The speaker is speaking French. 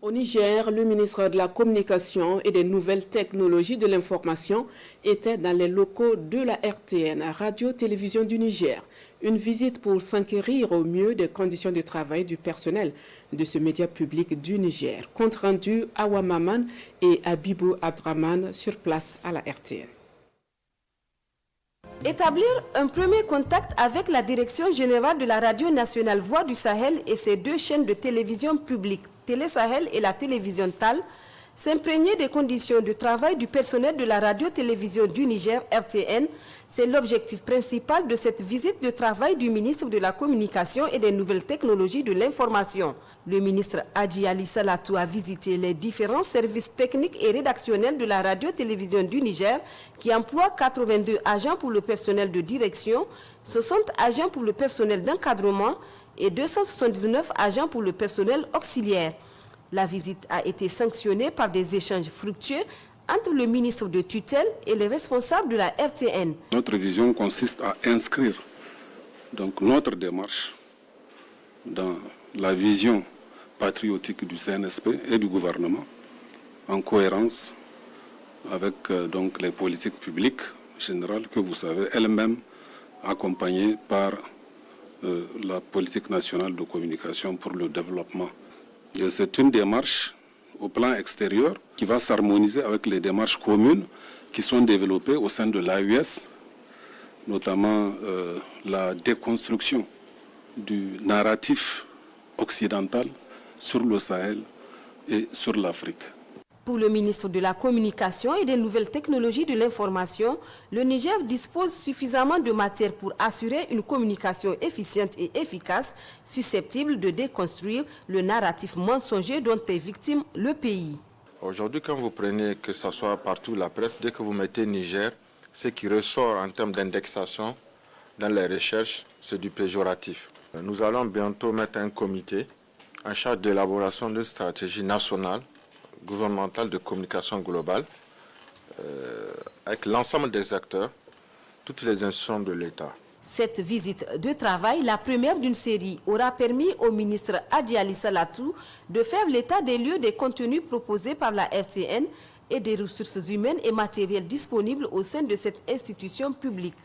Au Niger, le ministre de la Communication et des Nouvelles Technologies de l'Information était dans les locaux de la RTN, Radio-Télévision du Niger. Une visite pour s'enquérir au mieux des conditions de travail du personnel de ce média public du Niger. Compte rendu Awa Maman et Abibou Abdraman sur place à la RTN. Établir un premier contact avec la direction générale de la Radio nationale Voix du Sahel et ses deux chaînes de télévision publiques, Télé Sahel et la télévision TAL, s'imprégner des conditions de travail du personnel de la radio-télévision du Niger, RTN, c'est l'objectif principal de cette visite de travail du ministre de la Communication et des Nouvelles Technologies de l'Information. Le ministre Hadji Ali Salatou a visité les différents services techniques et rédactionnels de la radio-télévision du Niger qui emploient 82 agents pour le personnel de direction, 60 agents pour le personnel d'encadrement et 279 agents pour le personnel auxiliaire. La visite a été sanctionnée par des échanges fructueux entre le ministre de tutelle et les responsables de la RTN. Notre vision consiste à inscrire donc notre démarche dans la vision patriotique du CNSP et du gouvernement, en cohérence avec donc les politiques publiques générales que vous savez, elles-mêmes accompagnées par la politique nationale de communication pour le développement. Et c'est une démarche au plan extérieur qui va s'harmoniser avec les démarches communes qui sont développées au sein de l'AUS, notamment la déconstruction du narratif occidental sur le Sahel et sur l'Afrique. Pour le ministre de la Communication et des Nouvelles Technologies de l'Information, le Niger dispose suffisamment de matière pour assurer une communication efficiente et efficace, susceptible de déconstruire le narratif mensonger dont est victime le pays. Aujourd'hui, quand vous prenez, que ce soit partout la presse, dès que vous mettez Niger, ce qui ressort en termes d'indexation dans les recherches, c'est du péjoratif. Nous allons bientôt mettre un comité en charge de l'élaboration d'une stratégie nationale gouvernementale de communication globale avec l'ensemble des acteurs, toutes les institutions de l'État. Cette visite de travail, la première d'une série, aura permis au ministre Hadji Ali Salatou de faire l'état des lieux des contenus proposés par la RTN et des ressources humaines et matérielles disponibles au sein de cette institution publique.